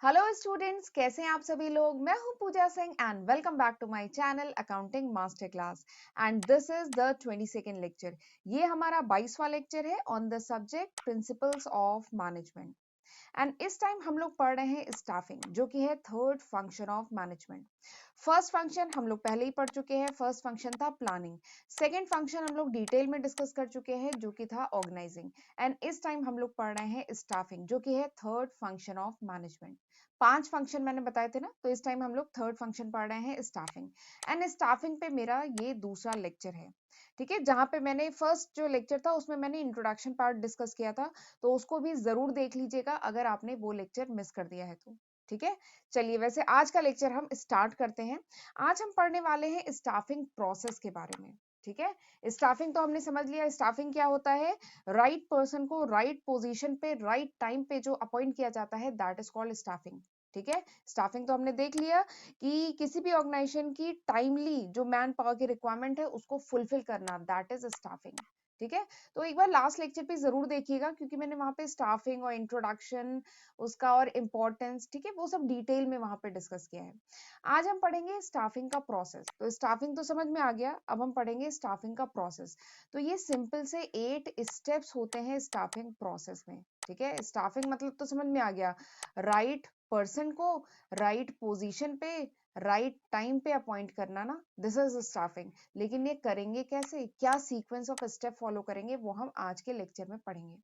Hello students, कैसे हैं आप सभी लोग। मैं हूं Puja Singh and welcome back to my channel accounting master class. And this is the 22nd lecture. ये हमारा 22वां लेक्चर है on the subject principles of management. And इस टाइम हम लोग पढ़ रहे हैं स्टाफिंग, जो कि है third function of management. First function हम लोग पहले ही पढ़ चुके हैं, फर्स्ट फंक्शन था प्लानिंग। सेकंड फंक्शन हम लोग डिटेल में डिस्कस कर चुके हैं, जो कि था ऑर्गेनाइजिंग। एंड इस टाइम हम लोग पढ़ रहे हैं स्टाफिंग, जो कि है third function of management. 5 function मैंने बताए थे ना, तो इस टाइम हम लोग थर्ड फंक्शन पढ़ रहे हैं स्टाफिंग। एंड स्टाफिंग पे मेरा ये दूसरा लेक्चर है। ठीक है, जहां पे मैंने फर्स्ट जो लेक्चर था उसमें मैंने इंट्रोडक्शन पार्ट डिस्कस किया था, तो उसको भी जरूर देख लीजिएगा अगर आपने वो लेक्चर मिस कर दिया है तो। ठीक है, चलिए वैसे आज का लेक्चर हम स्टार्ट करते हैं। आज हम पढ़ने वाले हैं स्टाफिंग प्रोसेस के बारे में। ठीक है, स्टाफिंग तो हमने समझ लिया, स्टाफिंग क्या होता है। राइट पर्सन को राइट पोजीशन पे राइट टाइम पे जो अपॉइंट किया जाता है, दैट इज कॉल्ड स्टाफिंग। ठीक है, स्टाफिंग तो हमने देख लिया कि किसी भी ऑर्गेनाइजेशन की टाइमली जो मैन पावर की रिक्वायरमेंट है उसको फुलफिल करना, दैट इज स्टाफिंग। ठीक है, तो एक बार लास्ट लेक्चर पे जरूर देखिएगा, क्योंकि मैंने वहां पे स्टाफिंग और इंट्रोडक्शन उसका और इम्पोर्टेंस, ठीक है, वो सब डिटेल में वहां पे डिस्कस किया है। आज हम पढ़ेंगे स्टाफिंग का प्रोसेस। तो स्टाफिंग तो समझ में आ गया, अब हम पढ़ेंगे स्टाफिंग का प्रोसेस। तो ये सिंपल से 8 स्टेप्स होते हैं स्टाफिंग प्रोसेस में। ठीक है, स्टाफिंग मतलब तो समझ में आ गया, राइट पर्सन को राइट पोजीशन पे राइट टाइम पे अपॉइंट करना ना, दिस इज स्टाफिंग। लेकिन ये करेंगे कैसे, क्या सीक्वेंस ऑफ स्टेप फॉलो करेंगे, वो हम आज के लेक्चर में पढ़ेंगे।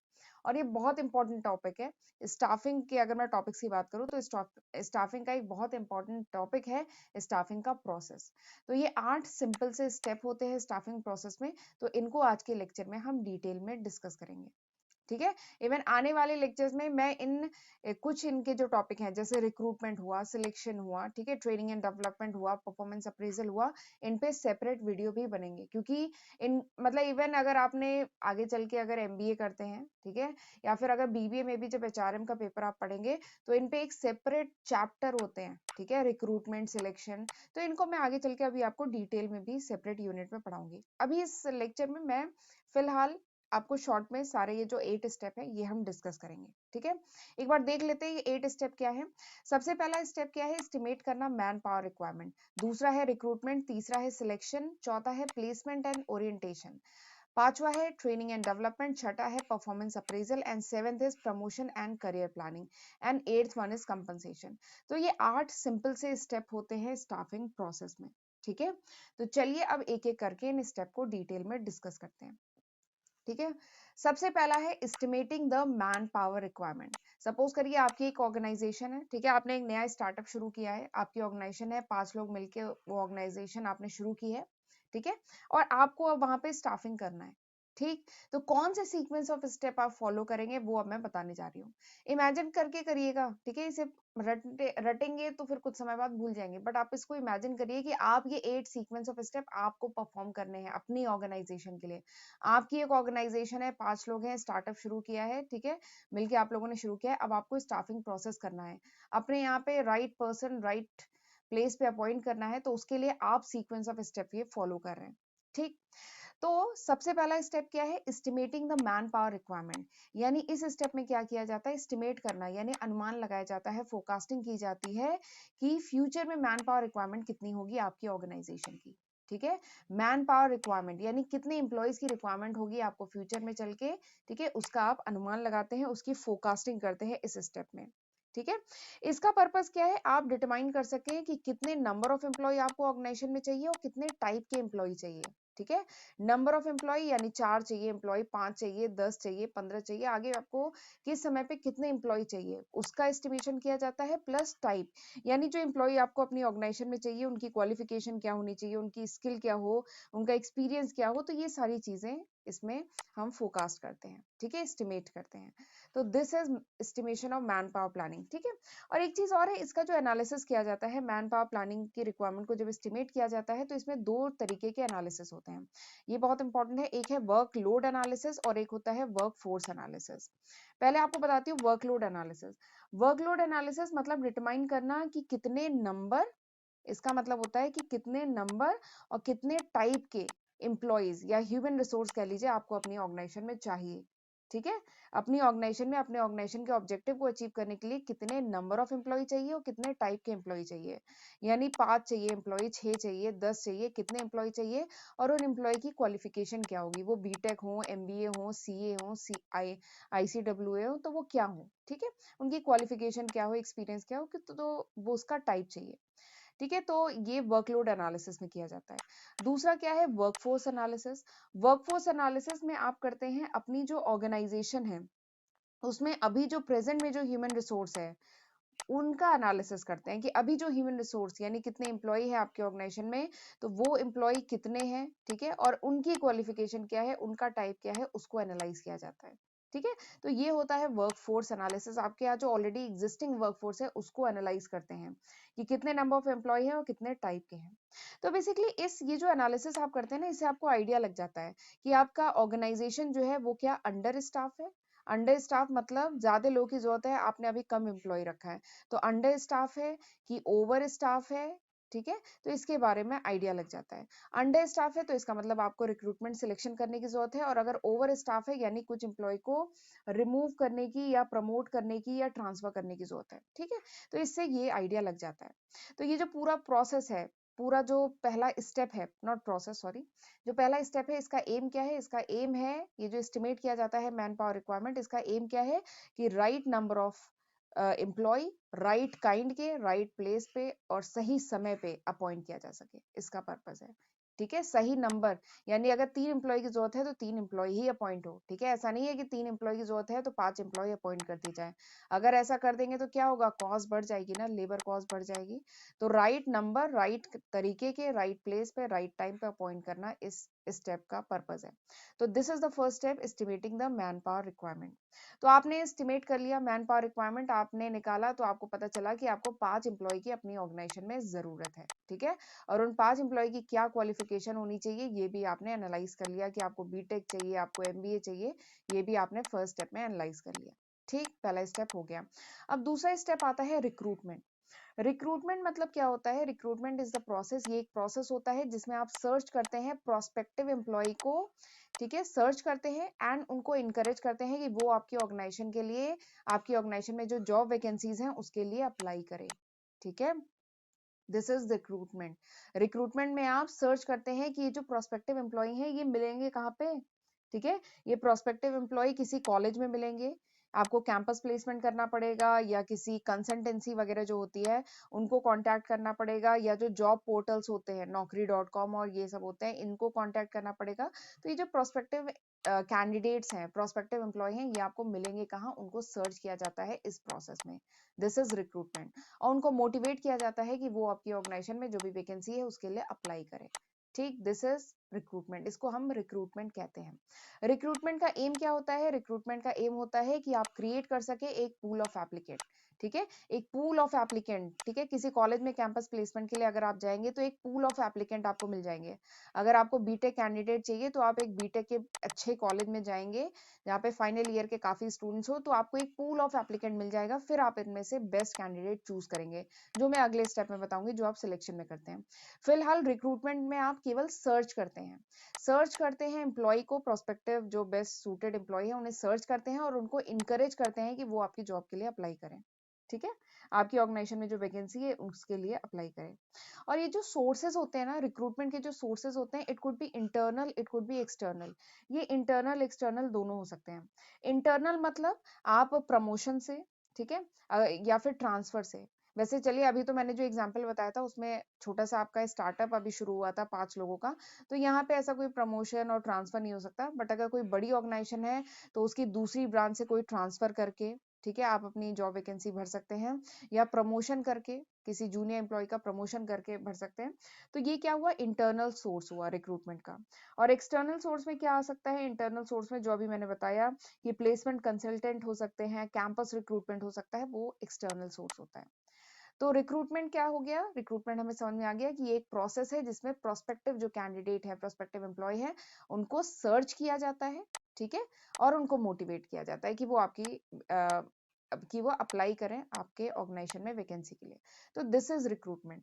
और ये बहुत इंपॉर्टेंट टॉपिक है स्टाफिंग की। अगर मैं टॉपिक्स की बात करूं तो स्टाफिंग का एक बहुत इंपॉर्टेंट टॉपिक है स्टाफिंग का प्रोसेस। तो ये 8 सिंपल से स्टेप होते हैं स्टाफिंग प्रोसेस में, तो इनको आज के लेक्चर में हम डिटेल में डिस्कस करेंगे। ठीक है, इवन आने वाले लेक्चर्स में मैं कुछ इनके जो टॉपिक हैं, जैसे रिक्रूटमेंट हुआ, सिलेक्शन हुआ, ठीक है, ट्रेनिंग एंड डेवलपमेंट हुआ, परफॉर्मेंस अप्रेजल हुआ, इन पे सेपरेट वीडियो भी बनेंगे। क्योंकि इन मतलब इवन अगर आपने आगे चल के अगर एमबीए करते हैं, ठीक है, या फिर अगर बीबीए में भी जब एचआरएम का पेपर आप पढ़ेंगे, तो इन पे एक सेपरेट चैप्टर होते हैं। ठीक है, रिक्रूटमेंट, सिलेक्शन, तो इनको मैं आगे चल के अभी आपको डिटेल में भी सेपरेट यूनिट में पढ़ाऊंगी। अभी इस लेक्चर में मैं फिलहाल आपको शॉर्ट में सारे ये जो 8 स्टेप है ये हम डिस्कस करेंगे। ठीक है, एक बार देख लेते हैं ये 8 स्टेप क्या है। सबसे पहला स्टेप क्या है, एस्टिमेट करना मैन पावर रिक्वायरमेंट। दूसरा है रिक्रूटमेंट, तीसरा है सिलेक्शन, चौथा है प्लेसमेंट एंड ओरिएंटेशन, पांचवा है ट्रेनिंग एंड डेवलपमेंट, छठा है performance appraisal, and seventh is promotion and career planning, and eighth one is compensation. तो ये 8 सिंपल से स्टेप होते हैं स्टाफिंग प्रोसेस में। ठीक है, तो चलिए अब एक एक करके इन स्टेप को डिटेल में डिस्कस करते हैं। ठीक है, सबसे पहला है estimating the man power requirement. Suppose करिए आपकी एक ऑर्गेनाइजेशन है, ठीक है, आपने एक नया स्टार्टअप शुरू किया है, आपकी ऑर्गेनाइजेशन है, 5 लोग मिलकर वो ऑर्गेनाइजेशन आपने शुरू की है। ठीक है, और आपको अब वहां पे स्टाफिंग करना है। ठीक, तो कौन से सीक्वेंस ऑफ स्टेप आप फॉलो करेंगे वो अब मैं बताने जा रही हूँ। इमेजिन करके करिएगा, ठीक है, इसे रटेंगे तो फिर कुछ समय बाद भूल जाएंगे, बट आप इसको इमेजिन करिए कि आप ये 8 सीक्वेंस ऑफ स्टेप आपको परफॉर्म करने हैं अपनी ऑर्गेनाइजेशन के लिए। आपकी एक ऑर्गेनाइजेशन है, 5 लोग हैं, स्टार्टअप शुरू किया है, ठीक है, मिलके आप लोगों ने शुरू किया है, अब आपको स्टाफिंग प्रोसेस करना है, अपने यहाँ पे राइट पर्सन राइट प्लेस पे अपॉइंट करना है, तो उसके लिए आप सीक्वेंस ऑफ स्टेप ये फॉलो कर रहे हैं। ठीक, तो सबसे पहला स्टेप क्या है, estimating the man power requirement. यानी इस स्टेप में क्या किया जाता है, एस्टिमेट करना, यानी अनुमान लगाया जाता है, फोरकास्टिंग की जाती है कि फ्यूचर में मैन पावर रिक्वायरमेंट कितनी होगी आपकी ऑर्गेनाइजेशन की। ठीक है, मैन पावर रिक्वायरमेंट यानी कितने एम्प्लॉयज की रिक्वायरमेंट होगी आपको फ्यूचर में चल के, ठीक है, उसका आप अनुमान लगाते हैं, उसकी फोरकास्टिंग करते हैं इस स्टेप में। ठीक है, इसका पर्पस क्या है, आप डिटरमाइन कर सकें कि कितने नंबर ऑफ एम्प्लॉय आपको ऑर्गेनाइजेशन में चाहिए और कितने टाइप के एम्प्लॉय चाहिए। ठीक है, नंबर ऑफ एम्प्लॉय यानी 4 चाहिए एम्प्लॉय, 5 चाहिए, 10 चाहिए, 15 चाहिए, आगे आपको किस समय पे कितने एम्प्लॉय चाहिए उसका एस्टिमेशन किया जाता है। प्लस टाइप, यानी जो एम्प्लॉय आपको अपनी ऑर्गेनाइजेशन में चाहिए उनकी क्वालिफिकेशन क्या होनी चाहिए, उनकी स्किल क्या हो, उनका एक्सपीरियंस क्या हो, तो ये सारी चीजें इसमें हम फोरकास्ट करते हैं। ठीक है, एस्टिमेट करते हैं, तो this is estimation of man power planning. ठीक है, और एक चीज और है, इसका जो एनालिसिस किया जाता है मैन पावर प्लानिंग की रिक्वायरमेंट को जब एस्टिमेट किया जाता है, तो इसमें 2 तरीके के एनालिसिस होते हैं, ये बहुत इंपॉर्टेंट है। एक है वर्क लोड एनालिसिस और एक होता है वर्क फोर्स एनालिसिस। पहले आपको बताती हूँ वर्कलोड एनालिसिस। वर्कलोड एनालिसिस मतलब डिटरमाइन करना कि कितने नंबर, इसका मतलब होता है कि कितने नंबर और कितने टाइप के एम्प्लॉयज या ह्यूमन रिसोर्स कह लीजिए आपको अपनी ऑर्गेनाइजेशन में चाहिए। ठीक है, अपनी ऑर्गेनाइजेशन में अपने ऑर्गेनाइजेशन के ऑब्जेक्टिव को अचीव करने के लिए कितने नंबर ऑफ एम्प्लॉय चाहिए और कितने टाइप के एम्प्लॉय चाहिए, यानी 5 चाहिए एम्प्लॉय, 6 चाहिए, 10 चाहिए, कितने एम्प्लॉय चाहिए, और उन एम्प्लॉय की क्वालिफिकेशन क्या होगी, वो बीटेक हो, एमबीए हो, सीए हो, आईसीडब्ल्यूए हो, तो वो क्या हो, ठीक है, उनकी क्वालिफिकेशन क्या हो, एक्सपीरियंस क्या हो, तो वो उसका टाइप चाहिए। ठीक है, तो ये वर्कलोड एनालिसिस में किया जाता है। दूसरा क्या है, वर्कफोर्स एनालिसिस। वर्कफोर्स एनालिसिस में आप करते हैं अपनी जो ऑर्गेनाइजेशन है उसमें अभी जो प्रेजेंट में जो ह्यूमन रिसोर्स है उनका एनालिसिस करते हैं कि अभी जो ह्यूमन रिसोर्स यानी कितने एम्प्लॉय है आपके ऑर्गेनाइजेशन में, तो वो एम्प्लॉय कितने हैं, ठीक है, और उनकी क्वालिफिकेशन क्या है, उनका टाइप क्या है, उसको एनालाइज किया जाता है। ठीक है, तो ये होता है वर्कफोर्स एनालिसिस। आपके यहाँ जो ऑलरेडी एग्जिस्टिंग वर्कफोर्स है उसको एनालाइज करते हैं कि कितने नंबर ऑफ एम्प्लॉय है और कितने टाइप के हैं। तो बेसिकली इस ये जो एनालिसिस आप करते हैं ना, इससे आपको आइडिया लग जाता है कि आपका ऑर्गेनाइजेशन जो है वो क्या अंडर स्टाफ है। अंडर स्टाफ मतलब ज्यादा लोगों की जरूरत है, आपने अभी कम एम्प्लॉय रखा है, तो अंडर स्टाफ है कि ओवर स्टाफ है, ठीक है, तो इसके बारे में आइडिया लग जाता है। अंडर स्टाफ है तो इसका मतलब आपको रिक्रूटमेंट सिलेक्शन करने की जरूरत है, और अगर ओवर स्टाफ है यानी कुछ एम्प्लॉय को रिमूव करने की या प्रमोट करने की या ट्रांसफर करने की जरूरत है। ठीक है, तो इससे ये आइडिया लग जाता है। तो ये जो पूरा प्रोसेस है, पूरा जो पहला स्टेप है, नॉट प्रोसेस सॉरी, जो पहला स्टेप है इसका एम क्या है, इसका एम है ये जो एस्टिमेट किया जाता है मैन पावर रिक्वायरमेंट, इसका एम क्या है कि right number of employee right kind के राइट प्लेस पे और सही समय पे अपॉइंट किया जा सके, इसका पर्पस है। ठीक है, सही नंबर, यानी अगर 3 एम्प्लॉय की जरूरत है तो 3 एम्प्लॉय ही अपॉइंट हो। ठीक है, ऐसा नहीं है कि 3 एम्प्लॉय की जरूरत है तो 5 एम्प्लॉय अपॉइंट कर दी जाए। अगर ऐसा कर देंगे तो क्या होगा, कॉस्ट बढ़ जाएगी ना, लेबर कॉस्ट बढ़ जाएगी। तो राइट नंबर राइट तरीके के राइट प्लेस पे राइट टाइम पे अपॉइंट करना इस स्टेप का पर्पस है। तो this is the first step, estimating the man power requirement. तो आपने एस्टिमेट कर लिया मैन पावर रिक्वायरमेंट, आपने निकाला, तो आपको पता चला कि आपको 5 एम्प्लॉय की अपनी ऑर्गेनाइजेशन में जरूरत है। ठीक है, और उन 5 एम्प्लॉय की क्या क्वालिफिकेशन होनी चाहिए ये भी आपने एनालाइज कर लिया कि आपको बीटेक चाहिए, आपको एमबीए चाहिए, ये भी आपने फर्स्ट स्टेप में एनालाइज कर लिया। ठीक, पहला स्टेप हो गया। अब दूसरा स्टेप आता है रिक्रूटमेंट। रिक्रूटमेंट मतलब क्या होता है, रिक्रूटमेंट इज द प्रोसेस, ये एक प्रोसेस होता है जिसमें आप सर्च करते हैं प्रोस्पेक्टिव एम्प्लॉय को। ठीक है, सर्च करते हैं एंड उनको इनकरेज करते हैं कि वो आपकी ऑर्गेनाइजेशन के लिए, आपकी ऑर्गेनाइजेशन में जो जॉब वैकेंसीज हैं उसके लिए अप्लाई करें। ठीक है, दिस इज रिक्रूटमेंट। रिक्रूटमेंट में आप सर्च करते हैं कि ये जो प्रोस्पेक्टिव एम्प्लॉय हैं ये मिलेंगे कहाँ पे। ठीक है, ये प्रोस्पेक्टिव एम्प्लॉय किसी कॉलेज में मिलेंगे, आपको कैंपस प्लेसमेंट करना पड़ेगा, या किसी कंसल्टेंसी वगैरह जो होती है उनको कांटेक्ट करना पड़ेगा, या जो जॉब पोर्टल्स होते हैं naukri.com और ये सब होते हैं इनको कांटेक्ट करना पड़ेगा। तो ये जो प्रोस्पेक्टिव कैंडिडेट्स हैं, प्रोस्पेक्टिव एम्प्लॉय हैं, ये आपको मिलेंगे कहाँ, उनको सर्च किया जाता है इस प्रोसेस में। This is recruitment. और उनको मोटिवेट किया जाता है कि वो आपकी ऑर्गेनाइजेशन में जो भी वैकेंसी है उसके लिए अप्लाई करें। ठीक, दिस इज रिक्रूटमेंट, इसको हम रिक्रूटमेंट कहते हैं। रिक्रूटमेंट का एम क्या होता है, रिक्रूटमेंट का एम होता है कि आप क्रिएट कर सके एक पूल ऑफ एप्लीकेंट। ठीक है, एक पूल ऑफ एप्लीकेंट, ठीक है, किसी कॉलेज में कैंपस प्लेसमेंट के लिए अगर आप जाएंगे तो एक पूल ऑफ एप्लीकेंट आपको मिल जाएंगे। अगर आपको बीटेक कैंडिडेट चाहिए तो आप एक बीटेक के अच्छे कॉलेज में जाएंगे जहाँ पे फाइनल ईयर के काफी स्टूडेंट्स हो, तो आपको एक पूल ऑफ एप्लीकेंट मिल जाएगा, फिर आप इनमें से बेस्ट कैंडिडेट चूज करेंगे, जो मैं अगले स्टेप में बताऊंगी जो आप सिलेक्शन में करते हैं। फिलहाल रिक्रूटमेंट में आप केवल सर्च करते हैं, सर्च करते हैं एम्प्लॉय को, प्रोस्पेक्टिव जो बेस्ट सूटेड एम्प्लॉय है उन्हें सर्च करते हैं और उनको इनकरेज करते हैं कि वो आपकी जॉब के लिए अप्लाई करें। ठीक है, आपकी ऑर्गेनाइजेशन में जो वैकेंसी है उसके लिए अप्लाई करें। और ये जो सोर्सेज होते हैं ना, रिक्रूटमेंट के जो सोर्सेज होते हैं, it could be internal, it could be external. ये इंटरनल एक्सटर्नल दोनों हो सकते हैं। इंटरनल मतलब आप प्रमोशन से, ठीक है, या फिर ट्रांसफर से। वैसे चलिए, अभी तो मैंने जो एग्जांपल बताया था उसमें छोटा सा आपका स्टार्टअप अभी शुरू हुआ था 5 लोगों का, तो यहाँ पे ऐसा कोई प्रमोशन और ट्रांसफर नहीं हो सकता। बट अगर कोई बड़ी ऑर्गेनाइजेशन है तो उसकी दूसरी ब्रांच से कोई ट्रांसफर करके, ठीक है, आप अपनी जॉब वैकेंसी भर सकते हैं, या प्रमोशन करके, किसी जूनियर एम्प्लॉय का प्रमोशन करके भर सकते हैं। तो ये क्या हुआ, इंटरनल सोर्स हुआ रिक्रूटमेंट का। और एक्सटर्नल सोर्स में क्या आ सकता है, इंटरनल सोर्स में जो अभी मैंने बताया कि प्लेसमेंट कंसल्टेंट हो सकते हैं, कैंपस रिक्रूटमेंट हो सकता है, वो एक्सटर्नल सोर्स होता है। तो रिक्रूटमेंट क्या हो गया, रिक्रूटमेंट हमें समझ में आ गया कि ये एक प्रोसेस है जिसमें प्रोस्पेक्टिव जो कैंडिडेट है, प्रोस्पेक्टिव एम्प्लॉय है, उनको सर्च किया जाता है, ठीक है, और उनको मोटिवेट किया जाता है कि वो आपकी कि वो अप्लाई करें आपके ऑर्गेनाइजेशन में वैकेंसी के लिए। तो दिस इज रिक्रूटमेंट।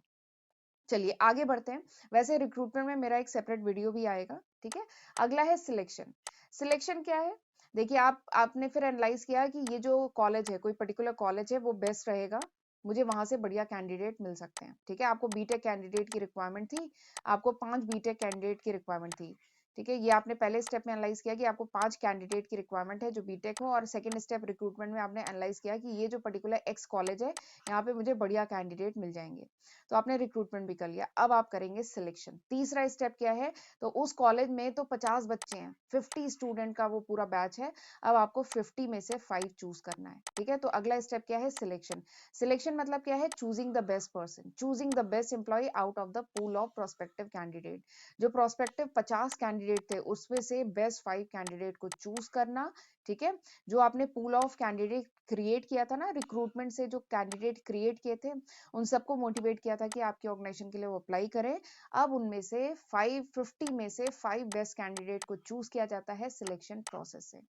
चलिए आगे बढ़ते हैं। वैसे रिक्रूटमेंट में मेरा एक सेपरेट वीडियो भी आएगा, ठीक है। अगला है सिलेक्शन। सिलेक्शन क्या है, देखिए आपने फिर एनालाइज किया कि ये जो कॉलेज है, कोई पर्टिकुलर कॉलेज है, वो बेस्ट रहेगा, मुझे वहां से बढ़िया कैंडिडेट मिल सकते हैं। ठीक है, आपको बीटेक कैंडिडेट की रिक्वायरमेंट थी, आपको 5 बीटेक कैंडिडेट की रिक्वायरमेंट थी। ठीक है, ये आपने पहले स्टेप में एनालाइज किया कि आपको 5 कैंडिडेट की रिक्वायरमेंट है जो बीटेक हो, और सेकंड स्टेप रिक्रूटमेंट में आपने एनालाइज किया कि ये जो पर्टिकुलर एक्स कॉलेज है, यहाँ पे मुझे बढ़िया कैंडिडेट मिल जाएंगे, तो आपने रिक्रूटमेंट भी कर लिया। अब आप करेंगे सिलेक्शन। तीसरा स्टेप क्या है, तो उस कॉलेज में तो 50 बच्चे हैं, 50 स्टूडेंट का वो पूरा बैच है, अब आपको 50 में से 5 चूज करना है। ठीक है, तो अगला स्टेप क्या है, सिलेक्शन। सिलेक्शन मतलब क्या है, choosing the best person, choosing the best employee out of the pool of prospective candidate. जो प्रोस्पेक्टिव 50 कैंडिडेट थे उसमें से बेस्ट 5 कैंडिडेट को चूज करना। ठीक है, जो आपने पूल ऑफ कैंडिडेट क्रिएट किया था ना, रिक्रूटमेंट से जो कैंडिडेट क्रिएट किए थे, उन सबको मोटिवेट किया था कि आपके ऑर्गेनाइजेशन के लिए वो अप्लाई करें। अब उनमें से 550 में से 5 बेस्ट कैंडिडेट को चूज किया जाता है सिलेक्शन प्रोसेस से।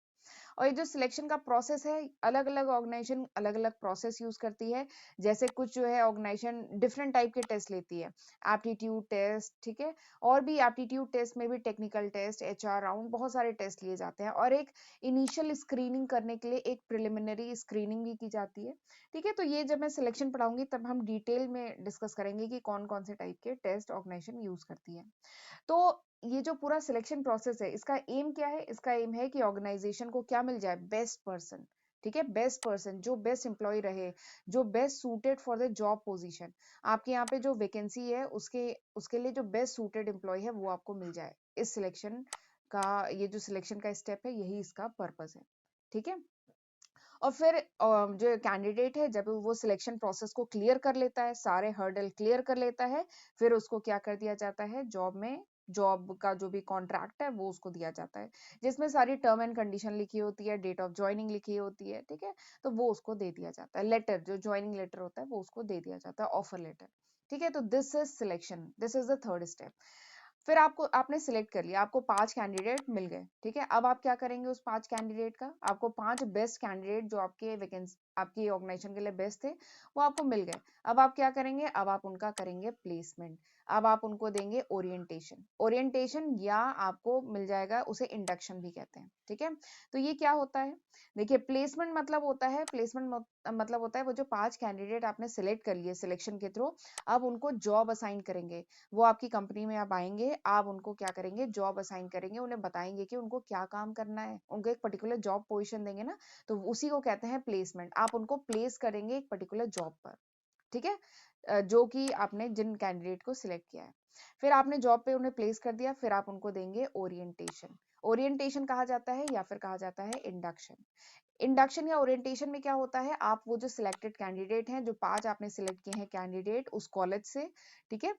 और ये जो सिलेक्शन का प्रोसेस है, अलग अलग ऑर्गेनाइजेशन अलग अलग प्रोसेस यूज करती है। जैसे कुछ जो है ऑर्गेनाइजेशन डिफरेंट टाइप के टेस्ट लेती है, एप्टीट्यूड टेस्ट, ठीक है, और भी एप्टीट्यूड टेस्ट में भी टेक्निकल टेस्ट, एचआर राउंड, बहुत सारे टेस्ट लिए जाते हैं, और एक इनिशियल स्क्रीनिंग करने के लिए एक प्रिलिमिनरी स्क्रीनिंग भी की जाती है। ठीक है, तो ये जब मैं सिलेक्शन पढ़ाऊंगी तब हम डिटेल में डिस्कस करेंगे कि कौन कौन से टाइप के टेस्ट ऑर्गेनाइजेशन यूज करती है। तो ये जो पूरा सिलेक्शन प्रोसेस है, इसका एम क्या है, इसका एम है कि ऑर्गेनाइजेशन को क्या मिल जाए, बेस्ट पर्सन। ठीक है, बेस्ट पर्सन, जो बेस्ट एम्प्लॉय रहे, जो best suited for the job position. आपके यहाँ पे जो वैकेंसी है उसके उसके लिए जो बेस्ट सूटेड एम्प्लॉय है वो आपको मिल जाए। इस सिलेक्शन का, ये जो सिलेक्शन का स्टेप है, यही इसका पर्पस है। ठीक है, और फिर जो कैंडिडेट है, जब वो सिलेक्शन प्रोसेस को क्लियर कर लेता है, सारे हर्डल क्लियर कर लेता है, फिर उसको क्या कर दिया जाता है, जॉब में, जॉब का जो भी कॉन्ट्रैक्ट है वो उसको दिया जाता है, जिसमें सारी टर्म एंड कंडीशन लिखी होती है, डेट ऑफ ज्वाइनिंग लिखी होती है। ठीक है, तो वो उसको दे दिया जाता है, लेटर, जो ज्वाइनिंग लेटर होता है वो उसको दे दिया जाता है, ऑफर लेटर। ठीक है, तो this is selection, this is the third step. फिर आपने सिलेक्ट कर लिया, आपको 5 कैंडिडेट मिल गए। ठीक है, अब आप क्या करेंगे उस 5 कैंडिडेट का, आपको 5 बेस्ट कैंडिडेट जो आपके वैकेंसी, आपकी ऑर्गेनाइजेशन के लिए बेस्ट थे, वो आपको मिल गए। अब आप क्या करेंगे, अब आप उनका करेंगे प्लेसमेंट। अब आप उनको देंगे ओरिएंटेशन, ओरिएंटेशन, या आपको मिल जाएगा, उसे इंडक्शन भी कहते हैं। ठीक है, तो ये क्या होता है, देखिए प्लेसमेंट मतलब होता है, प्लेसमेंट मतलब होता है वो जो 5 कैंडिडेट आपने सिलेक्ट कर लिए सिलेक्शन के थ्रू, अब उनको जॉब असाइन करेंगे। वो आपकी कंपनी में अब आएंगे, आप उनको क्या करेंगे, जॉब असाइन करेंगे, उन्हें बताएंगे कि उनको क्या काम करना है, उनको एक पर्टिकुलर जॉब पोजीशन देंगे ना, तो उसी को कहते हैं प्लेसमेंट। आप उनको प्लेस करेंगे एक पर्टिकुलर जॉब पर। ठीक है, जो कि आपने जिन कैंडिडेट को सिलेक्ट किया है, फिर आपने जॉब पे उन्हें प्लेस कर दिया, फिर आप उनको देंगे ओरिएंटेशन। ओरिएंटेशन कहा जाता है या फिर कहा जाता है इंडक्शन। इंडक्शन या ओरिएंटेशन में क्या होता है, आप वो जो सिलेक्टेड कैंडिडेट हैं, जो 5 आपने सिलेक्ट किए हैं कैंडिडेट उस कॉलेज से, ठीक है,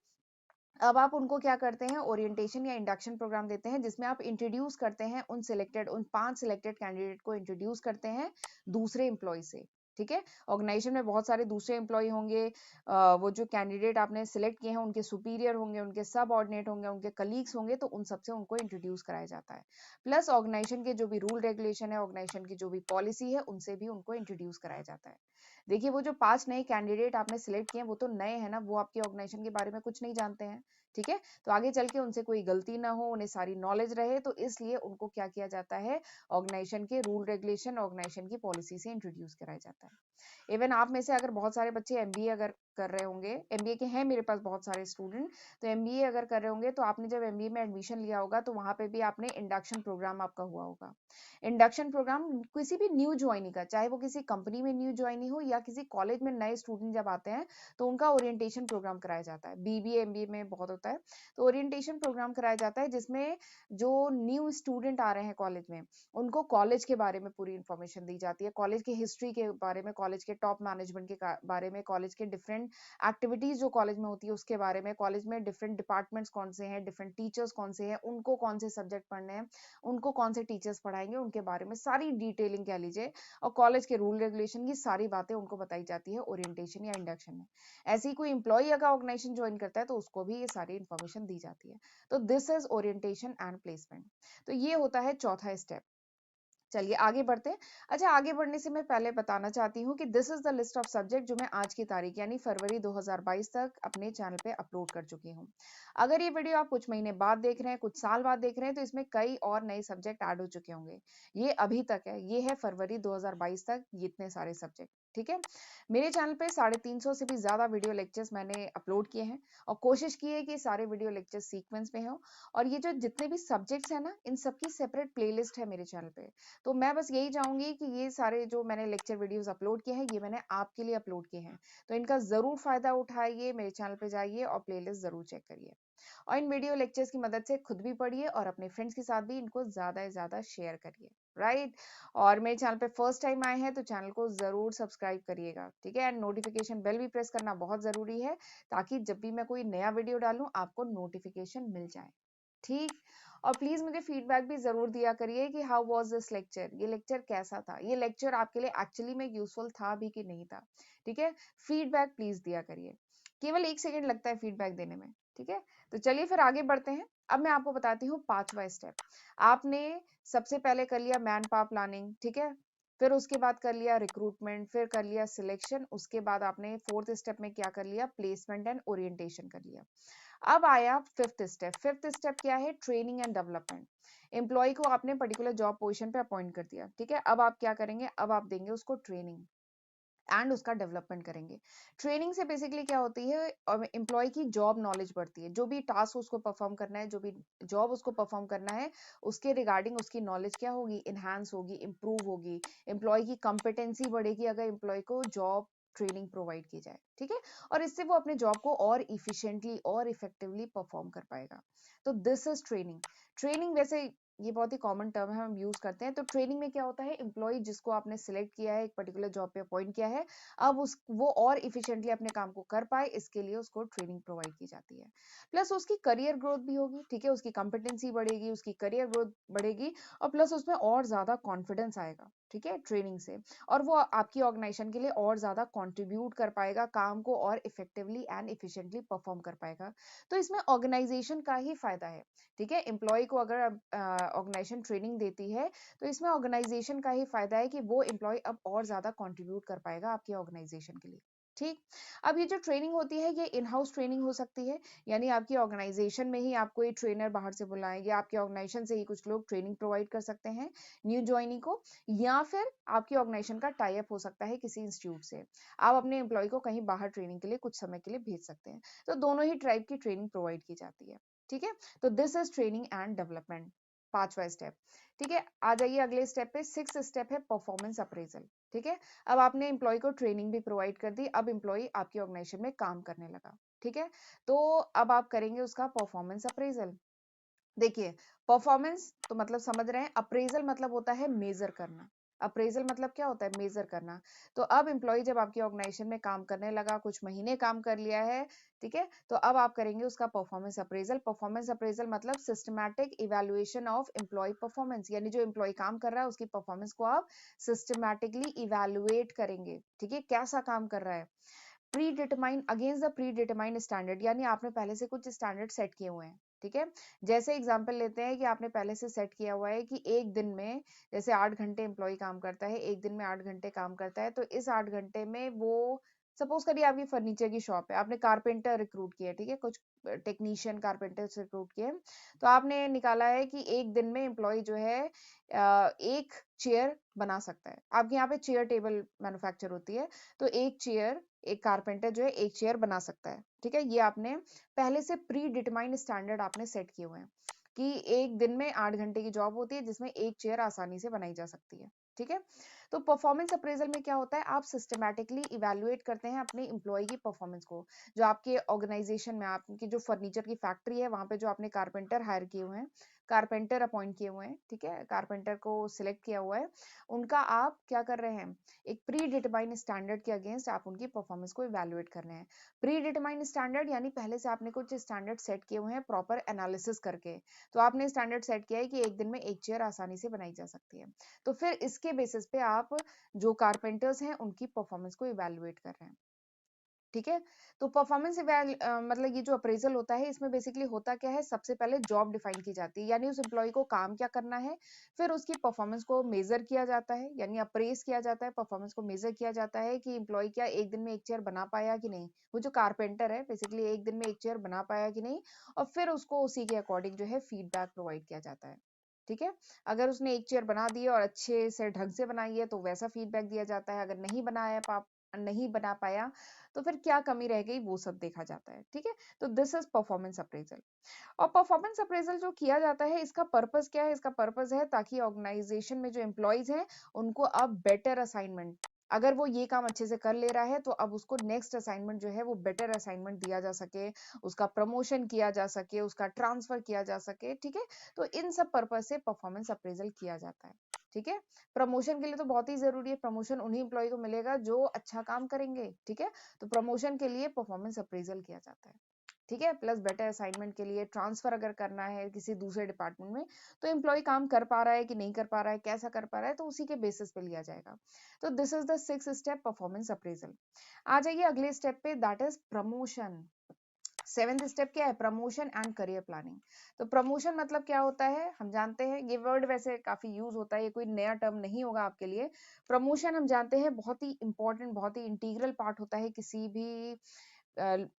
अब आप उनको क्या करते हैं, ओरिएंटेशन या इंडक्शन प्रोग्राम देते हैं, जिसमें आप इंट्रोड्यूस करते हैं उन 5 सिलेक्टेड कैंडिडेट को इंट्रोड्यूस करते हैं दूसरे एम्प्लॉय से। ठीक है, ऑर्गेनाइजेशन में बहुत सारे दूसरे एम्प्लॉय होंगे, वो जो कैंडिडेट आपने सिलेक्ट किए हैं उनके सुपीरियर होंगे, उनके सब ऑर्डिनेट होंगे, उनके कलीग्स होंगे, तो उन सबसे उनको इंट्रोड्यूस कराया जाता है। प्लस ऑर्गेनाइजेशन के जो भी रूल रेगुलेशन है, ऑर्गेनाइजेशन की जो भी पॉलिसी है, उनसे भी उनको इंट्रोड्यूस कराया जाता है। देखिए, वो जो 5 नए कैंडिडेट आपने सिलेक्ट किए हैं, वो तो नए हैं ना, वो आपके ऑर्गेनाइजेशन के बारे में कुछ नहीं जानते हैं। ठीक है, तो आगे चल के उनसे कोई गलती ना हो, उन्हें सारी नॉलेज रहे, तो इसलिए उनको क्या किया जाता है, ऑर्गेनाइजेशन के रूल रेगुलेशन, ऑर्गेनाइजेशन की पॉलिसी से इंट्रोड्यूस कराया जाता है। इवन आप में से अगर बहुत सारे बच्चे एमबीए अगर कर रहे होंगे, एमबीए के हैं मेरे पास बहुत सारे स्टूडेंट, तो एमबीए अगर कर रहे होंगे, तो आपने जब एमबीए में एडमिशन लिया होगा, तो वहां पे भी आपने इंडक्शन प्रोग्राम आपका हुआ होगा। इंडक्शन प्रोग्राम किसी भी न्यू ज्वाइनी का, चाहे वो किसी कंपनी में न्यू ज्वाइनी हो या किसी कॉलेज में नए स्टूडेंट जब आते हैं, तो उनका ओरिएंटेशन प्रोग्राम कराया जाता है। बीबीए एमबीए में बहुत होता है, तो ओरिएंटेशन प्रोग्राम कराया जाता है, जिसमें जो न्यू स्टूडेंट आ रहे हैं कॉलेज में, उनको कॉलेज के बारे में पूरी इंफॉर्मेशन दी जाती है, कॉलेज की हिस्ट्री के बारे में, कॉलेज के टॉप मैनेजमेंट के बारे में, कॉलेज के डिफरेंट एक्टिविटीज जो कॉलेज में होती है उसके बारे में, कॉलेज में डिफरेंट डिपार्टमेंट्स कौन से हैं, डिफरेंट टीचर्स कौन से हैं, उनको कौन से सब्जेक्ट पढ़ने हैं, उनको कौन से टीचर्स पढ़ाएंगे, उनके बारे में सारी डिटेलिंग कह लीजिए, और कॉलेज के रूल रेगुलेशन की सारी बातें उनको बताई जाती है ओरिएंटेशन या इंडक्शन में। ऐसे ही कोई एम्प्लॉय अगर ऑर्गेनाइजेशन ज्वाइन करता है, तो उसको भी ये सारी इंफॉर्मेशन दी जाती है। तो this is orientation and placement. तो ये होता है चौथा स्टेप। चलिए आगे बढ़ते हैं। अच्छा, आगे बढ़ने से मैं पहले बताना चाहती हूँ कि this is the list of subject जो मैं आज की तारीख यानी फरवरी 2022 तक अपने चैनल पे अपलोड कर चुकी हूँ। अगर ये वीडियो आप कुछ महीने बाद देख रहे हैं, कुछ साल बाद देख रहे हैं, तो इसमें कई और नए सब्जेक्ट ऐड हो चुके होंगे। ये अभी तक है, ये है फरवरी 2022 तक इतने सारे सब्जेक्ट। ठीक है, मेरे चैनल पे 350 से भी ज्यादा वीडियो लेक्चर्स मैंने अपलोड किए हैं और कोशिश की है कि सारे वीडियो लेक्चर्स सीक्वेंस में हो। और ये जो जितने भी सब्जेक्ट्स हैं ना, इन सबकी सेपरेट प्लेलिस्ट है मेरे चैनल पे। तो मैं बस यही चाहूंगी कि ये सारे जो मैंने लेक्चर वीडियोस अपलोड किए हैं, ये मैंने आपके लिए अपलोड किए हैं, तो इनका जरूर फायदा उठाइए, मेरे चैनल पे जाइए और प्लेलिस्ट जरूर चेक करिए और इन वीडियो लेक्चर्स की मदद से खुद भी पढ़िए और अपने फ्रेंड्स के साथ भी इनको ज्यादा से ज्यादा शेयर करिए। राइट, और मेरे चैनल पे फर्स्ट टाइम आए हैं तो चैनल को जरूर सब्सक्राइब करिएगा। ठीक है, एंड नोटिफिकेशन बेल भी प्रेस करना बहुत जरूरी है, ताकि जब भी मैं कोई नया वीडियो डालूं आपको नोटिफिकेशन मिल जाए। ठीक, और प्लीज मुझे फीडबैक भी जरूर दिया करिए कि हाउ वाज दिस लेक्चर, ये लेक्चर कैसा था, ये लेक्चर आपके लिए एक्चुअली में यूजफुल था भी कि नहीं था। ठीक है, फीडबैक प्लीज दिया करिए, केवल 1 सेकंड लगता है फीडबैक देने में। ठीक है, तो चलिए फिर आगे बढ़ते हैं। अब मैं आपको बताती हूँ 5वां स्टेप। आपने सबसे पहले कर लिया मैन पावर प्लानिंग, ठीक है, फिर उसके बाद कर लिया रिक्रूटमेंट, फिर कर लिया सिलेक्शन, उसके बाद आपने 4th स्टेप में क्या कर लिया, प्लेसमेंट एंड ओरिएंटेशन कर लिया। अब आया 5th स्टेप। 5th स्टेप क्या है, ट्रेनिंग एंड डेवलपमेंट। एम्प्लॉय को आपने पर्टिकुलर जॉब पोजीशन पे अपॉइंट कर दिया। ठीक है, अब आप क्या करेंगे, अब आप देंगे उसको ट्रेनिंग एंड उसका डेवलपमेंट करेंगे। ट्रेनिंग से बेसिकली क्या होती है, एम्प्लॉय की जॉब नॉलेज बढ़ती है, जो भी टास्क उसको परफॉर्म करना है, जो भी जॉब उसको परफॉर्म करना है, उसके रिगार्डिंग उसकी नॉलेज क्या होगी, इनहांस होगी, इंप्रूव होगी। एम्प्लॉय की कंपिटेंसी बढ़ेगी अगर एम्प्लॉय को जॉब ट्रेनिंग प्रोवाइड की जाए। ठीक है, और इससे वो अपने जॉब को और इफिशिएंटली और इफेक्टिवली परफॉर्म कर पाएगा। तो दिस इज ट्रेनिंग। ट्रेनिंग वैसे ये बहुत ही कॉमन टर्म है, हम यूज करते हैं। तो ट्रेनिंग में क्या होता है, एम्प्लॉय जिसको आपने सिलेक्ट किया है, एक पर्टिकुलर जॉब पे अपॉइंट किया है, अब उस वो और इफिशिएंटली अपने काम को कर पाए, इसके लिए उसको ट्रेनिंग प्रोवाइड की जाती है। प्लस उसकी करियर ग्रोथ भी होगी। ठीक है, उसकी कंपिटेंसी बढ़ेगी, उसकी करियर ग्रोथ बढ़ेगी और प्लस उसमें और ज्यादा कॉन्फिडेंस आएगा। ठीक है, ट्रेनिंग से, और वो आपकी ऑर्गेनाइजेशन के लिए और ज्यादा कंट्रीब्यूट कर पाएगा, काम को और इफेक्टिवली एंड इफिशिएंटली परफॉर्म कर पाएगा। तो इसमें ऑर्गेनाइजेशन का ही फायदा है। ठीक है, एम्प्लॉय को अगर ऑर्गेनाइजेशन ट्रेनिंग देती है, तो इसमें ऑर्गेनाइजेशन का ही फायदा है कि वो एम्प्लॉय अब और ज्यादा कंट्रीब्यूट कर पाएगा आपकी ऑर्गेनाइजेशन के लिए। ठीक, अब ये जो ट्रेनिंग होती है, ये इन हाउस ट्रेनिंग हो सकती है, यानी आपकी ऑर्गेनाइजेशन में ही आपको एक ट्रेनर बाहर से बुलाएं, या आपके ऑर्गेनाइजेशन से ही कुछ लोग ट्रेनिंग प्रोवाइड कर सकते हैं न्यू ज्वाइनी को, या फिर आपकी ऑर्गेनाइजेशन का टाई अप हो सकता है किसी इंस्टीट्यूट से, आप अपने एम्प्लॉय को कहीं बाहर ट्रेनिंग के लिए कुछ समय के लिए भेज सकते हैं। तो दोनों ही टाइप की ट्रेनिंग प्रोवाइड की जाती है। ठीक है, तो this is training and development, 5वां स्टेप। ठीक है, आ जाइए अगले स्टेप पे। 6th स्टेप है परफॉर्मेंस अप्रेजल। ठीक है, अब आपने एम्प्लॉय को ट्रेनिंग भी प्रोवाइड कर दी, अब एम्प्लॉय आपकी ऑर्गेनाइजेशन में काम करने लगा। ठीक है, तो अब आप करेंगे उसका परफॉर्मेंस अप्रेजल। देखिए, परफॉर्मेंस तो मतलब समझ रहे हैं, अप्रेजल मतलब होता है मेजर करना। अप्रेजल मतलब क्या होता है, मेजर करना। तो अब एम्प्लॉय जब आपकी ऑर्गेनाइजेशन में काम करने लगा, कुछ महीने काम कर लिया है, ठीक है, तो अब आप करेंगे उसका परफॉर्मेंस अप्रेजल। परफॉर्मेंस अप्रेजल मतलब systematic evaluation of employee performance, यानी जो एम्प्लॉय काम कर रहा है उसकी परफॉर्मेंस को आप सिस्टमैटिकली इवैल्यूएट करेंगे। ठीक है, कैसा काम कर रहा है, pre determine against the pre determine standard, यानी आपने पहले से कुछ स्टैंडर्ड सेट किए हुए हैं। ठीक है, जैसे एग्जांपल लेते हैं कि आपने पहले से सेट किया हुआ है कि एक दिन में जैसे 8 घंटे एम्प्लॉय काम करता है, एक दिन में 8 घंटे काम करता है, तो इस 8 घंटे में वो, सपोज करिए आपकी फर्नीचर की शॉप है, आपने कारपेंटर रिक्रूट किया है, ठीक है, कुछ टेक्नीशियन कारपेंटर रिक्रूट किए, तो आपने निकाला है कि एक दिन में एम्प्लॉय जो है एक चेयर बना सकता है। आपके यहाँ पे चेयर टेबल मैन्युफैक्चर होती है, तो एक चेयर, एक कारपेंटर जो है एक चेयर बना सकता है। ठीक है, ये आपने पहले से प्री डिटरमाइंड स्टैंडर्ड आपने सेट किए हुए हैं कि एक दिन में 8 घंटे की जॉब होती है जिसमें एक चेयर आसानी से बनाई जा सकती है। ठीक है, तो परफॉर्मेंस अप्रेजल में क्या होता है, आप सिस्टमैटिकली इवैल्यूएट करते हैं अपने एम्प्लॉय की परफॉर्मेंस को। जो आपके ऑर्गेनाइजेशन में आपकी जो फर्नीचर की फैक्ट्री है, वहां पे जो आपने कारपेंटर हायर किए हुए हैं, कारपेंटर अपॉइंट किए हुए हैं, ठीक है, कारपेंटर को सिलेक्ट किया हुआ है, उनका आप क्या कर रहे हैं, एक प्री डिटरमाइंड स्टैंडर्ड के अगेंस्ट आप उनकी परफॉर्मेंस को इवैल्यूएट कर रहे हैं। प्री डिटरमाइंड स्टैंडर्ड यानी पहले से आपने कुछ स्टैंडर्ड सेट किए हुए हैं प्रॉपर एनालिसिस करके। तो आपने स्टैंडर्ड सेट किया है कि एक दिन में एक चेयर आसानी से बनाई जा सकती है, तो फिर इसके बेसिस पे आप जो कारपेंटर्स हैं उनकी परफॉर्मेंस को इवैल्यूएट कर रहे हैं। ठीक है। तो परफॉर्मेंस मतलब ये जो अप्रेजल होता है, इसमें बेसिकली होता क्या है, सबसे पहले जॉब डिफाइन की जाती है, यानी उस एम्प्लॉय को काम क्या करना है, फिर उसकी परफॉर्मेंस को मेजर किया जाता है, यानी अप्रेज किया जाता है, परफॉर्मेंस को मेजर किया जाता है कि एम्प्लॉय क्या एक दिन में एक चेयर बना पाया कि नहीं, वो जो कारपेंटर है बेसिकली एक दिन में एक चेयर बना पाया कि नहीं, और फिर उसको उसी के अकॉर्डिंग जो है फीडबैक प्रोवाइड किया जाता है। ठीक है। अगर उसने एक चेयर बना दी है और अच्छे से ढंग से बनाई है तो वैसा फीडबैक दिया जाता है, अगर नहीं बना पाया तो फिर क्या कमी रह गई वो सब देखा जाता है। ठीक है। तो दिस इज परफॉर्मेंस अप्रेजल। और परफॉर्मेंस अप्रेजल जो किया जाता है, इसका पर्पस क्या है, इसका पर्पस है ताकि ऑर्गेनाइजेशन में जो एम्प्लॉयज हैं उनको अब बेटर असाइनमेंट, अगर वो ये काम अच्छे से कर ले रहा है तो अब उसको नेक्स्ट असाइनमेंट जो है वो बेटर असाइनमेंट दिया जा सके, उसका प्रमोशन किया जा सके, उसका ट्रांसफर किया जा सके। ठीक है। तो इन सब पर्पस से परफॉर्मेंस अप्रेजल किया जाता है। ठीक है। प्रमोशन के लिए तो बहुत ही जरूरी है, प्रमोशन उन्हीं एम्प्लॉय को मिलेगा जो अच्छा काम करेंगे। ठीक है। तो प्रमोशन के लिए परफॉर्मेंस अप्रेजल किया जाता है। ठीक है। प्लस बेटर असाइनमेंट के लिए ट्रांसफर अगर करना है किसी दूसरे डिपार्टमेंट में, तो एम्प्लॉय काम कर पा रहा है कि नहीं कर पा रहा है, कैसा कर पा रहा है, तो उसी के बेसिस पे लिया जाएगा। तो this is the six step performance appraisal. आ जाइए अगले स्टेप पे, that is promotion. Seventh step क्या है, प्रमोशन एंड करियर प्लानिंग। तो प्रमोशन मतलब क्या होता है, हम जानते हैं, ये वर्ड वैसे काफी यूज होता है, ये कोई नया टर्म नहीं होगा आपके लिए। प्रमोशन हम जानते हैं बहुत ही इंपॉर्टेंट, बहुत ही इंटीग्रल पार्ट होता है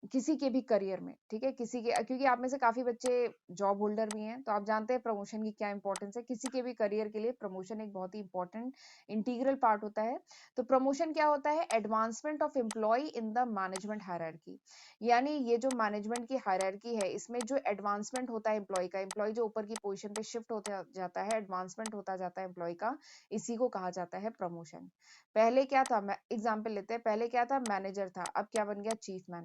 किसी के भी करियर में। ठीक है। किसी के, क्योंकि आप में से काफी बच्चे जॉब होल्डर भी हैं, तो आप जानते हैं प्रमोशन की क्या इंपॉर्टेंस है। किसी के भी करियर के लिए प्रमोशन एक बहुत ही इंपॉर्टेंट इंटीग्रल पार्ट होता है। तो प्रमोशन क्या होता है, advancement of employee in the management hierarchy, यानी ये जो मैनेजमेंट की हायरार्की है इसमें जो एडवांसमेंट होता है एम्प्लॉय का, एम्प्लॉय जो ऊपर की पोजीशन पे शिफ्ट होता जाता है, एडवांसमेंट होता जाता है एम्प्लॉय का, इसी को कहा जाता है प्रमोशन। पहले क्या था, एग्जाम्पल लेते हैं, पहले क्या था, मैनेजर था, अब क्या बन गया, चीफ मैनेजर।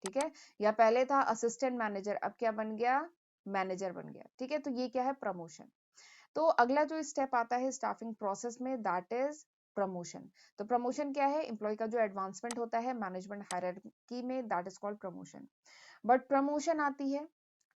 ठीक है। या पहले था असिस्टेंट मैनेजर, अब क्या बन गया, मैनेजर बन गया। ठीक है। तो ये क्या है, प्रमोशन। तो अगला जो स्टेप आता है स्टाफिंग प्रोसेस में, दैट इज प्रमोशन। तो प्रमोशन क्या है, एम्प्लॉय का जो एडवांसमेंट होता है मैनेजमेंट हायरार्की में, that is called promotion. But promotion आती है,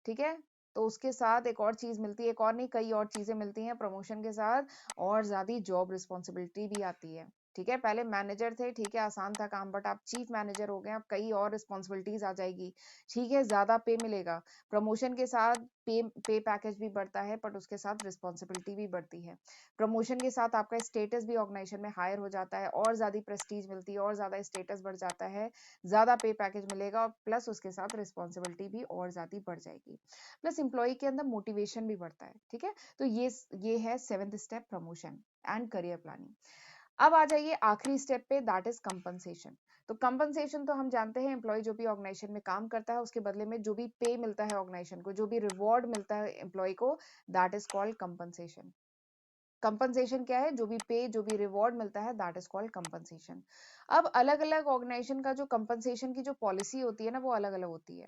ठीक है, तो उसके साथ एक और चीज मिलती है, एक और नहीं कई और चीजें मिलती हैं प्रमोशन के साथ, और ज्यादा जॉब रिस्पॉन्सिबिलिटी भी आती है। ठीक है। पहले मैनेजर थे, ठीक है, आसान था काम, बट आप चीफ मैनेजर हो गए, अब कई और रिस्पॉन्सिबिलिटीज आ जाएगी। ठीक है। ज्यादा पे मिलेगा, प्रमोशन के साथ पे पैकेज भी बढ़ता है, बट उसके साथ रिस्पॉन्सिबिलिटी भी बढ़ती है। प्रमोशन के साथ आपका स्टेटस भी ऑर्गेनाइजेशन में हायर हो जाता है, और ज्यादा प्रेस्टीज मिलती है, और ज्यादा स्टेटस बढ़ जाता है, ज्यादा पे पैकेज मिलेगा, और प्लस उसके साथ रिस्पॉन्सिबिलिटी भी और ज्यादा बढ़ जाएगी, प्लस एम्प्लॉय के अंदर मोटिवेशन भी बढ़ता है। ठीक है। तो ये है seventh step, promotion and career planning. अब आ जाइए आखिरी स्टेप पे, दैट इज कंपनसेशन। तो कंपनसेशन तो हम जानते हैं, एम्प्लॉय जो भी ऑर्गेनाइजेशन में काम करता है उसके बदले में जो भी पे मिलता है ऑर्गेनाइजेशन को, जो भी रिवॉर्ड मिलता है एम्प्लॉय को, that is called compensation. Compensation क्या है, जो भी पे, जो भी रिवॉर्ड मिलता है, दैट इज कॉल्ड कंपनसेशन। अब अलग अलग ऑर्गेनाइजेशन का जो कंपनसेशन की जो पॉलिसी होती है ना, वो अलग अलग होती है,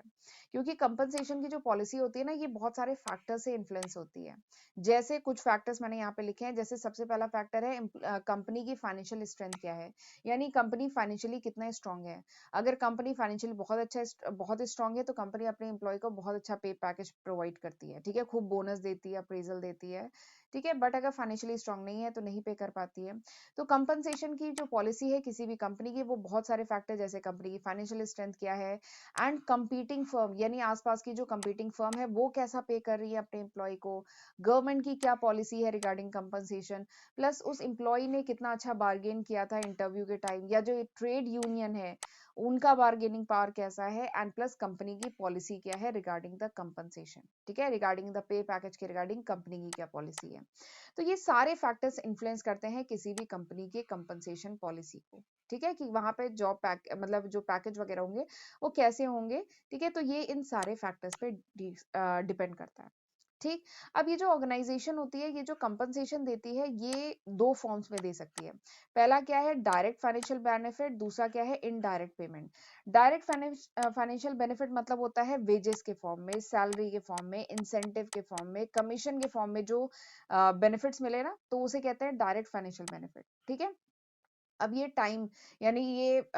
क्योंकि कंपनसेशन की जो पॉलिसी होती है ना, ये बहुत सारे फैक्टर से इन्फ्लुएंस होती है। जैसे कुछ फैक्टर्स मैंने यहाँ पे लिखे हैं, जैसे सबसे पहला फैक्टर है कंपनी की फाइनेंशियल स्ट्रेंथ क्या है, यानी कंपनी फाइनेंशियली कितना स्ट्रांग है। अगर कंपनी फाइनेंशियली बहुत स्ट्रांग है, तो कंपनी अपने एम्प्लॉय को बहुत अच्छा पे पैकेज प्रोवाइड करती है। ठीक है। खूब बोनस देती है, अप्रेजल देती है। ठीक है। बट अगर फाइनेंशियली स्ट्रांग नहीं है तो नहीं पे कर पाती है। तो कंपनसेशन की जो पॉलिसी है किसी भी कंपनी की, वो बहुत सारे फैक्टर, जैसे कंपनी की फाइनेंशियल स्ट्रेंथ क्या है, एंड कंपीटिंग फर्म, यानी आसपास की जो कंपीटिंग फर्म है वो कैसा पे कर रही है अपने एम्प्लॉय को, गवर्नमेंट की क्या पॉलिसी है रिगार्डिंग कंपनसेशन, प्लस उस एम्प्लॉय ने कितना अच्छा बार्गेन किया था इंटरव्यू के टाइम, या जो ट्रेड यूनियन है उनका बार्गेनिंग पावर कैसा है, एंड प्लस कंपनी की पॉलिसी क्या है रिगार्डिंग द कंपनसेशन। ठीक है। रिगार्डिंग द पे पैकेज के रिगार्डिंग कंपनी की क्या पॉलिसी है। तो ये सारे फैक्टर्स इन्फ्लुएंस करते हैं किसी भी कंपनी के कंपनसेशन पॉलिसी को। ठीक है, कि वहां पे जॉब पैक मतलब जो पैकेज वगैरह होंगे वो कैसे होंगे। ठीक है। तो ये इन सारे फैक्टर्स पे डिपेंड करता है। ठीक। अब ये जो ऑर्गेनाइजेशन होती है, ये जो कंपनसेशन देती है, ये दो फॉर्म्स में दे सकती है। पहला क्या है, डायरेक्ट फाइनेंशियल बेनिफिट, दूसरा क्या है, indirect payment. Direct financial benefit मतलब होता है वेजेस के फॉर्म में, सैलरी के फॉर्म में, इंसेंटिव के फॉर्म में, कमीशन के फॉर्म में जो बेनिफिट्स मिले ना, तो उसे कहते हैं डायरेक्ट फाइनेंशियल बेनिफिट। ठीक है। अब ये टाइम, यानी ये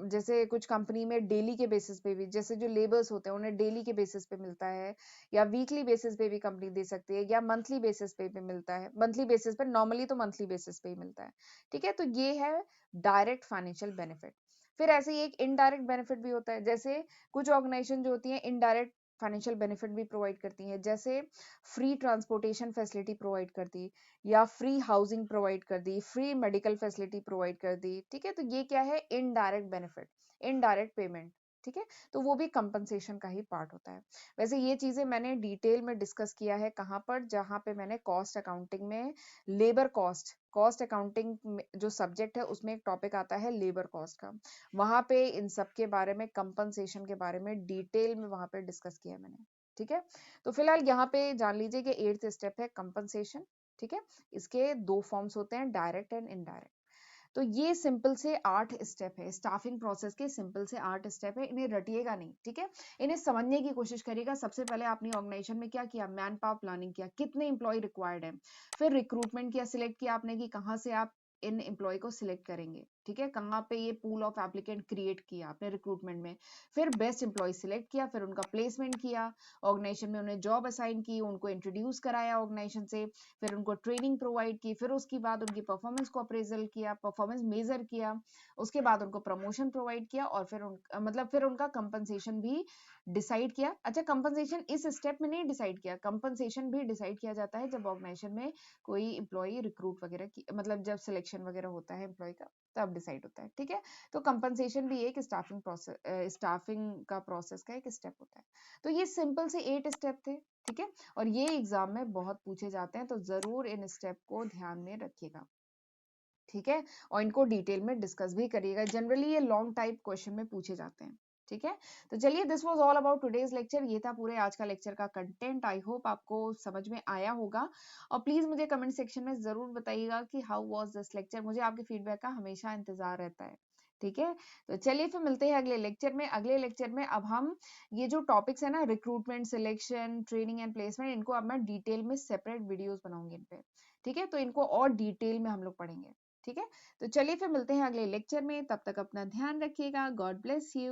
जैसे कुछ कंपनी में डेली के बेसिस पे भी, जैसे जो लेबर्स होते हैं उन्हें डेली के बेसिस पे मिलता है, या वीकली बेसिस पे भी कंपनी दे सकती है, या मंथली बेसिस पे भी मिलता है। मंथली बेसिस पे, नॉर्मली तो मंथली बेसिस पे ही मिलता है। ठीक है। तो ये है डायरेक्ट फाइनेंशियल बेनिफिट। फिर ऐसे ही एक इनडायरेक्ट बेनिफिट भी होता है, जैसे कुछ ऑर्गेनाइजेशन जो होती हैं इनडायरेक्ट फाइनेंशियल बेनिफिट भी प्रोवाइड करती हैं, जैसे फ्री ट्रांसपोर्टेशन फैसिलिटी प्रोवाइड कर दी, या फ्री हाउसिंग प्रोवाइड कर दी, फ्री मेडिकल फैसिलिटी प्रोवाइड कर दी, ठीक है। तो ये क्या है, इनडायरेक्ट बेनिफिट, इनडायरेक्ट पेमेंट, ठीक है। तो वो भी कंपनसेशन का ही पार्ट होता है। वैसे ये चीजें मैंने डिटेल में डिस्कस किया है कहाँ पर, जहाँ पे मैंने कॉस्ट अकाउंटिंग में लेबर कॉस्ट, कॉस्ट अकाउंटिंग जो सब्जेक्ट है उसमें एक टॉपिक आता है लेबर कॉस्ट का, वहां पे इन सब के बारे में, कंपनसेशन के बारे में डिटेल में वहां पे डिस्कस किया है मैंने, ठीक है। तो फिलहाल यहाँ पे जान लीजिए कि 8th स्टेप है कंपनसेशन, ठीक है। इसके 2 फॉर्म्स होते हैं, डायरेक्ट एंड इनडायरेक्ट। तो ये सिंपल से 8 स्टेप है, स्टाफिंग प्रोसेस के सिंपल से 8 स्टेप है, इन्हें रटिएगा नहीं, ठीक है। इन्हें समझने की कोशिश करिएगा। सबसे पहले आपने ऑर्गेनाइजेशन में क्या किया, मैन पावर प्लानिंग किया, कितने इंप्लॉय रिक्वायर्ड है, फिर रिक्रूटमेंट किया, सिलेक्ट किया आपने कि कहाँ से आप इन एम्प्लॉय को सिलेक्ट करेंगे, ठीक है, कहाँ पे ये पूल ऑफ एप्लीकेंट क्रिएट किया आपने रिक्रूटमेंट में, फिर बेस्ट एम्प्लॉय सिलेक्ट किया, फिर उनका प्लेसमेंट किया, ऑर्गेनाइजेशन में उन्हें जॉब असाइन की, उनको इंट्रोड्यूस कराया ऑर्गेनाइजेशन से, फिर उनको ट्रेनिंग प्रोवाइड की, फिर उसके बाद उनकी परफॉर्मेंस को अप्रेजल किया, परफॉर्मेंस मेजर किया, उसके बाद उनको प्रमोशन प्रोवाइड किया, और फिर मतलब फिर उनका कंपनसेशन भी डिसाइड किया। अच्छा, कंपनसेशन इस स्टेप में नहीं डिसाइड किया, कंपनसेशन भी डिसाइड किया जाता है जब ऑर्गेनाइजेशन में कोई एम्प्लॉय रिक्रूट वगैरह की, मतलब जब सिलेक्शन वगैरह होता है एम्प्लॉय का, तब डिसाइड होता है, ठीक है। तो कंपनसेशन भी एक स्टाफिंग प्रोसेस, स्टाफिंग का प्रोसेस का एक स्टेप होता है। तो ये सिंपल से 8 स्टेप थे, ठीक है। और ये एग्जाम में बहुत पूछे जाते हैं, तो जरूर इन स्टेप को ध्यान में रखिएगा, ठीक है। और इनको डिटेल में डिस्कस भी करिएगा, जनरली ये लॉन्ग टाइप क्वेश्चन में पूछे जाते हैं, ठीक है। तो चलिए, this was all about today's lecture, ये था पूरे आज का लेक्चर का कंटेंट। आई होप आपको समझ में आया होगा, और प्लीज मुझे कमेंट सेक्शन में जरूर बताइएगा कि हाउ वाज दिस लेक्चर, मुझे आपके फीडबैक का हमेशा इंतजार रहता है, ठीक है। तो चलिए फिर मिलते हैं अगले लेक्चर में। अगले लेक्चर में अब हम ये जो टॉपिक्स है ना, recruitment, selection, training and placement, इनको अब मैं डिटेल में सेपरेट वीडियोस बनाऊंगी इन पे, ठीक है। तो इनको और डिटेल में हम लोग पढ़ेंगे, ठीक है। तो चलिए फिर मिलते हैं अगले लेक्चर में, तब तक अपना ध्यान रखिएगा। God bless you.